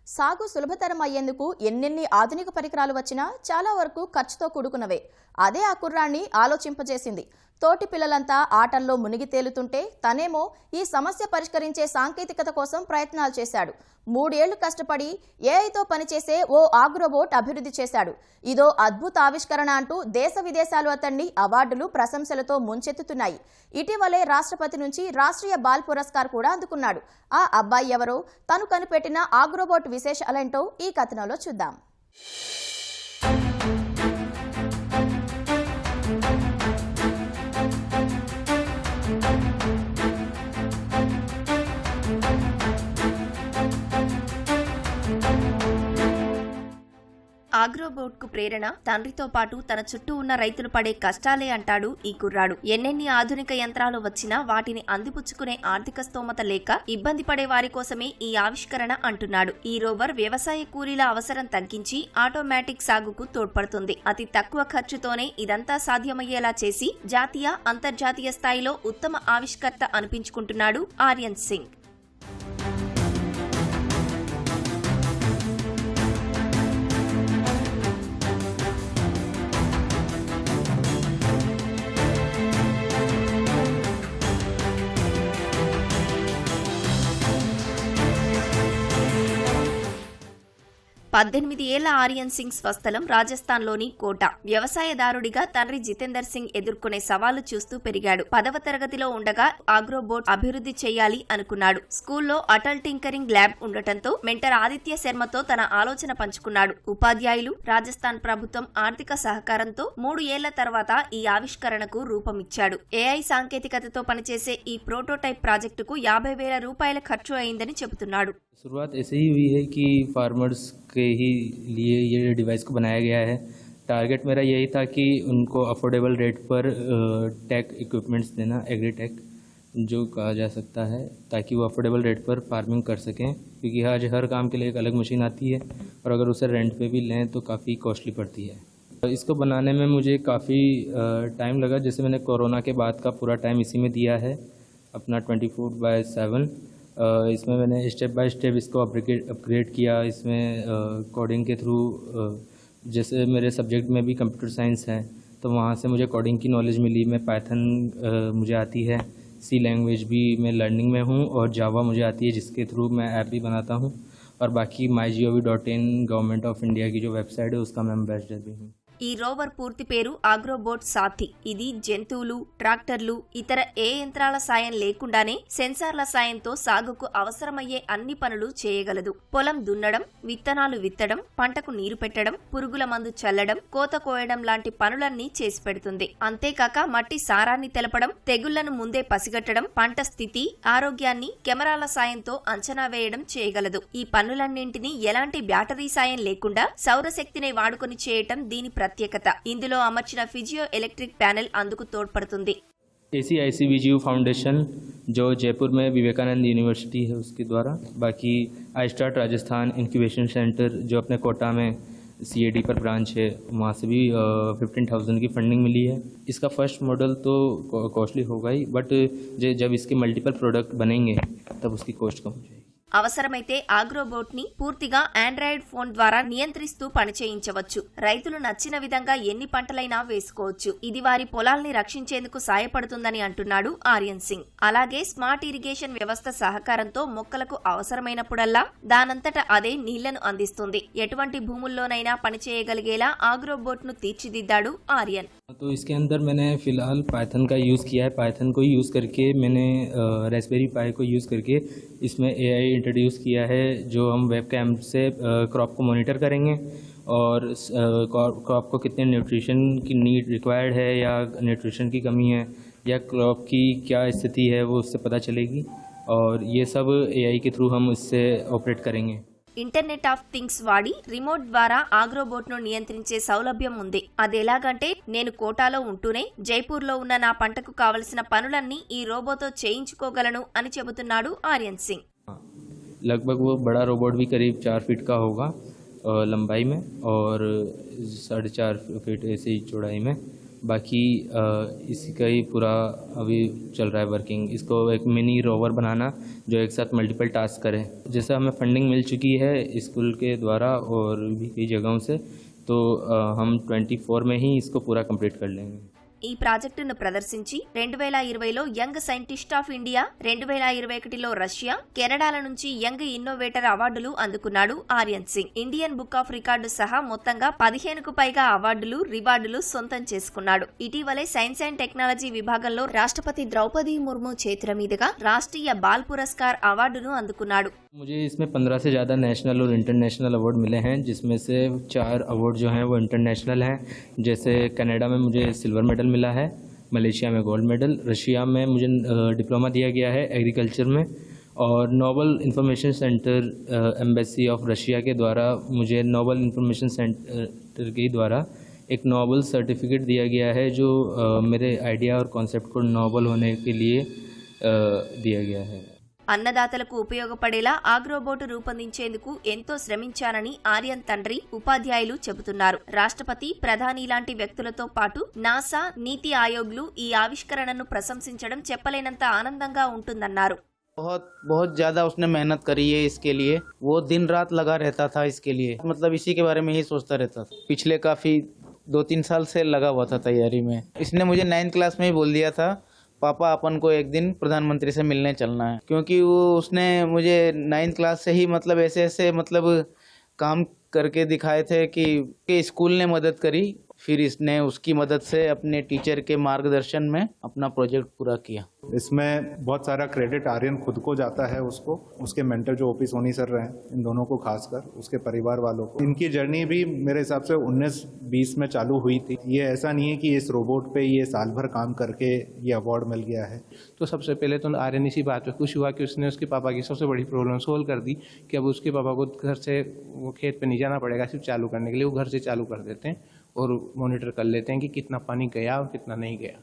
సాగు సులభతరం అయ్యేందుకు ఎన్నెన్ని ఆధునిక పరికరాలు వచ్చినా చాలా వరకు ఖర్చుతో కూడుకున్నవే. అదే ఆ కుర్రాన్ని ఆలోచింపజేసింది. తోటి పిల్లలంతా ఆటల్లో మునిగి తేలుతుంటే తనేమో ఈ సమస్య పరిష్కరించే సాంకేతికత కోసం ప్రయత్నాలు చేశాడు. 3 ఏళ్లు కష్టపడి ఏఐతో పనిచేసే ఓ ఆగ్రోబోట్ అభివృద్ధి చేశాడు. ఇదో అద్భుత ఆవిష్కరణ అంటూ దేశ విదేశాలు అతన్ని అవార్డులు ప్రశంసలతో ముంచెత్తుతున్నాయి. ఇటీవలే రాష్ట్రపతి నుంచి రాష్ట్రీయ బాల్ పురస్కార్ కూడా అందుకున్నాడు. ఆ అబ్బాయి ఎవరో, తను కనిపెట్టిన ఆగ్రోబోట్ విశేషాలేంటో ఈ కథనంలో చూద్దాం. ఆగ్రోబోట్ కు ప్రేరణ తండ్రితో పాటు తన చుట్టూ ఉన్న రైతులు పడే కష్టాలే అంటాడు ఈ కుర్రాడు. ఎన్నెన్ని ఆధునిక యంత్రాలు వచ్చినా వాటిని అందిపుచ్చుకునే ఆర్థిక స్తోమత లేక ఇబ్బంది పడే వారి కోసమే ఈ ఆవిష్కరణ అంటున్నాడు. ఈ రోవర్ వ్యవసాయ కూలీల అవసరం తగ్గించి ఆటోమేటిక్ సాగుకు తోడ్పడుతుంది. అతి తక్కువ ఖర్చుతోనే ఇదంతా సాధ్యమయ్యేలా చేసి జాతీయ, అంతర్జాతీయ స్థాయిలో ఉత్తమ ఆవిష్కర్త అనిపించుకుంటున్నాడు ఆర్యన్ సింగ్. ఏళ్ల ఆర్యన్ సింగ్ స్వస్థలం రాజస్థాన్లోని కోటా. వ్యవసాయదారుడిగా తండ్రి జితేందర్ సింగ్ ఎదుర్కొనే సవాళ్లు చూస్తూ పెరిగాడు. 10వ తరగతిలో ఉండగా ఆగ్రోబోట్ అభివృద్ధి చేయాలి అనుకున్నాడు. స్కూల్లో అటల్ టింకరింగ్ ల్యాబ్ ఉండటంతో మెంటర్ ఆదిత్య శర్మతో తన ఆలోచన పంచుకున్నాడు. ఉపాధ్యాయులు, రాజస్థాన్ ప్రభుత్వం ఆర్థిక సహకారంతో 3 ఏళ్ల తర్వాత ఈ ఆవిష్కరణకు రూపమిచ్చాడు. ఏఐ సాంకేతికతతో పనిచేసే ఈ ప్రోటోటైప్ ప్రాజెక్టుకు 50,000 రూపాయల ఖర్చు అయిందని చెబుతున్నాడు. शुरुआत ऐसे ही हुई है कि फार्मर्स के ही लिए ये डिवाइस को बनाया गया है। टारगेट मेरा यही था कि उनको अफोर्डेबल रेट पर टेक इक्विपमेंट्स देना, एग्रीटेक जो कहा जा सकता है, ताकि वो अफोर्डेबल रेट पर फार्मिंग कर सकें, क्योंकि आज हर काम के लिए एक अलग मशीन आती है और अगर उसे रेंट पे भी लें तो काफ़ी कॉस्टली पड़ती है। इसको बनाने में मुझे काफ़ी टाइम लगा। जैसे मैंने कोरोना के बाद का पूरा टाइम इसी में दिया है अपना 24/7। इसमें मैंने स्टेप बाय स्टेप इसको अपग्रेड किया। इसमें कोडिंग के थ्रू, जैसे मेरे सब्जेक्ट में भी कंप्यूटर साइंस है तो वहाँ से मुझे कोडिंग की नॉलेज मिली। मैं पाइथन मुझे आती है, सी लैंग्वेज भी मैं लर्निंग में हूँ और जावा मुझे आती है, जिसके थ्रू मैं ऐप भी बनाता हूँ। और बाकी mygov.in गवर्नमेंट ऑफ इंडिया की जो वेबसाइट है उसका मैं एम्बेसडर भी हूँ। ఈ రోవర్ పూర్తి పేరు ఆగ్రోబోట్ సాథి. ఇది జంతువులు, ట్రాక్టర్లు, ఇతర ఏ యంత్రాల సాయం లేకుండానే సెన్సార్ల సాయంతో సాగుకు అవసరమయ్యే అన్ని పనులు చేయగలదు. పొలం దున్నడం, విత్తనాలు విత్తడం, పంటకు నీరు పెట్టడం, పురుగుల మందు చల్లడం, కోత కోయడం లాంటి పనులన్నీ చేసి పెడుతుంది. అంతేకాక మట్టి సారాన్ని తెలపడం, తెగుళ్లను ముందే పసిగట్టడం, పంట స్థితి, ఆరోగ్యాన్ని కెమెరాల సాయంతో అంచనా వేయడం చేయగలదు. ఈ పనులన్నింటినీ ఎలాంటి బ్యాటరీ సాయం లేకుండా సౌరశక్తిని వాడుకొని చేయటం దీని ప్రత్యేకత. ఇందులో అమర్చిన ఫిజియో ఎలక్ట్రిక్ ప్యానెల్ అందుకు తోడ్పడుతుంది. ACICVGU फाउंडेशन जो जयपुर में विवेकानंद यूनिवर्सिटी है उसके द्वारा, बाकी I start Rajasthan incubation centre जो अपने कोटा में CAD पर ब्रांच है, वहाँ से भी 15,000 की फंडिंग मिली है। इसका फर्स्ट मॉडल तो कॉस्टली होगा ही, बट जब इसके मल्टीपल प्रोडक्ट बनेंगे तब उसकी कॉस्ट कम हो जाएगी। అవసరమైతే ఆగ్రోబోట్ ని పూర్తిగా ఆండ్రాయిడ్ ఫోన్ ద్వారా నియంత్రిస్తూ పనిచేయించవచ్చు. రైతులు నచ్చిన విధంగా ఎన్ని పంటలైనా వేసుకోవచ్చు. ఇది వారి పొలాల్ని రక్షించేందుకు సాయపడుతుందని అంటున్నాడు ఆర్యన్ సింగ్. అలాగే స్మార్ట్ ఇరిగేషన్ వ్యవస్థ సహకారంతో మొక్కలకు అవసరమైనప్పుడల్లా దానంతట అదే నీళ్లను అందిస్తుంది. ఎటువంటి భూముల్లోనైనా పనిచేయగలిగేలా ఆగ్రోబోట్ ను తీర్చిదిద్దాడు ఆర్యన్. तो इसके अंदर मैंने फ़िलहाल पाइथन का यूज़ किया है। पाइथन को यूज़ करके मैंने रास्पबेरी पाई को यूज़ करके इसमें AI इंट्रोड्यूस किया है, जो हम वेब कैम से क्रॉप को मॉनिटर करेंगे और क्रॉप को कितने न्यूट्रिशन की नीड रिक्वायर्ड है या न्यूट्रिशन की कमी है या क्रॉप की क्या स्थिति है वो उससे पता चलेगी, और ये सब AI के थ्रू हम इससे ऑपरेट करेंगे। ఇంటర్నెట్ ఆఫ్ థింగ్స్ వాడి రిమోట్ ద్వారా ఆగ్రోబోట్ ను నియంత్రించే సౌలభ్యం ఉంది. అదెలాగంటే నేను కోటాలో ఉంటూనే జైపూర్లో ఉన్న నా పంటకు కావలసిన పనులన్నీ ఈ రోబోతో చేయించుకోగలను అని చెబుతున్నాడు ఆర్యన్ సింగ్. लगभग वो बड़ा रोबोट भी करीब 4 फीट का होगा लंबाई में और 4.5 फीट ऐसे ही चौड़ाई में। बाकी इसी का ही पूरा अभी चल रहा है वर्किंग। इसको एक मिनी रोवर बनाना जो एक साथ मल्टीपल टास्क करे। जैसे हमें फंडिंग मिल चुकी है स्कूल के द्वारा और भी कई जगहों से, तो हम 24 में ही इसको पूरा कंप्लीट कर लेंगे। ఈ ప్రాజెక్టును ప్రదర్శించి 2020లో యంగ్ సైంటిస్ట్ ఆఫ్ ఇండియా, 2021లో రష్యా, కెనడాల నుంచి యంగ్ ఇన్నోవేటర్ అవార్డులు అందుకున్నాడు Aryan Singh. Indian book of record సహా మొత్తంగా 15కు పైగా అవార్డులు, రివార్డులు సొంతం చేసుకున్నాడు. ఇటీవలే సైన్స్ అండ్ టెక్నాలజీ విభాగంలో రాష్ట్రపతి ద్రౌపది ముర్ము చేతుల మీదుగా రాష్ట్రీయ బాల్ పురస్కార్ అవార్డును అందుకున్నాడు. मुझे इसमें 15 से ज़्यादा नेशनल और इंटरनेशनल अवार्ड मिले हैं, जिसमें से 4 अवार्ड जो हैं वो इंटरनेशनल हैं। जैसे कनाडा में मुझे सिल्वर मेडल मिला है, मलेशिया में गोल्ड मेडल, रशिया में मुझे डिप्लोमा दिया गया है एग्रीकल्चर में, और noble information centre embassy of Russia के द्वारा मुझे नोबल इंफॉर्मेशन सेंटर के द्वारा एक नोबल सर्टिफिकेट दिया गया है, जो मेरे आइडिया और कॉन्सेप्ट को नोबल होने के लिए दिया गया है। అన్నదాతలకు ఉపయోగపడేలా ఆగ్రోబోటు రూపొందించేందుకు ఎంతో శ్రమించానని ఆర్యన్ తండ్రి, ఉపాధ్యాయులు చెబుతున్నారు. రాష్ట్రపతి, ప్రధాని లాంటి వ్యక్తులతో పాటు నాసా, నీతి ఆయోగ్లు ఈ ఆవిష్కరణను ప్రశంసించడం చెప్పలేనంత ఆనందంగా ఉంటుందన్నారు. बहुत ज़्यादा उसने मेहनत करी है इसके लिए। वो दिन रात लगा रहता था इसके लिए, मतलब इसी के बारे में ही सोचता रहता था। पिछले काफ़ी 2-3 साल से लगा हुआ था तैयारी में। इसने मुझे 9th क्लास में ही बोल दिया था, पापा अपन को एक दिन प्रधानमंत्री से मिलने चलना है, क्योंकि वो उसने मुझे 9th क्लास से ही मतलब ऐसे मतलब काम करके दिखाए थे कि स्कूल ने मदद करी, फिर इसने उसकी मदद से अपने टीचर के मार्गदर्शन में अपना प्रोजेक्ट पूरा किया। इसमें बहुत सारा क्रेडिट आर्यन खुद को जाता है, उसके मेंटर जो ओपी सोनी सर रहे, इन दोनों को खासकर, उसके परिवार वालों को। इनकी जर्नी भी मेरे हिसाब से 19-20 में चालू हुई थी। ये ऐसा नहीं है कि इस रोबोट पे ये साल भर काम करके ये अवार्ड मिल गया है। तो सबसे पहले तो आर्यन इसी बात पे खुश हुआ कि उसने उसके पापा की सबसे बड़ी प्रॉब्लम सोल्व कर दी कि अब उसके पापा को घर से वो खेत पे नहीं जाना पड़ेगा सिर्फ चालू करने के लिए। वो घर से चालू कर देते हैं और मॉनिटर कर लेते हैं कि कितना पानी गया और कितना नहीं गया।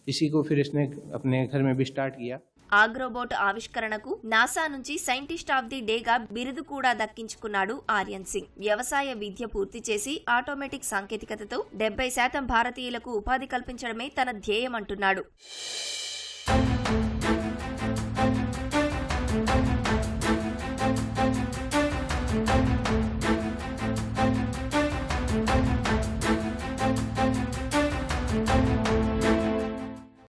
इसी को फिर इसने अपने घर में भी स्टार्ट किया। ఆగ్రోబోట్ ఆవిష్కరణకు నాసా నుంచి సైంటిస్ట్ ఆఫ్ ది డేగా బిరుదు కూడా దక్కించుకున్నాడు ఆర్యన్ సింగ్. వ్యవసాయ విద్య పూర్తి చేసి ఆటోమేటిక్ సాంకేతికతతో 70% భారతీయులకు ఉపాధి కల్పించడమే తన ధ్యేయమంటున్నాడు.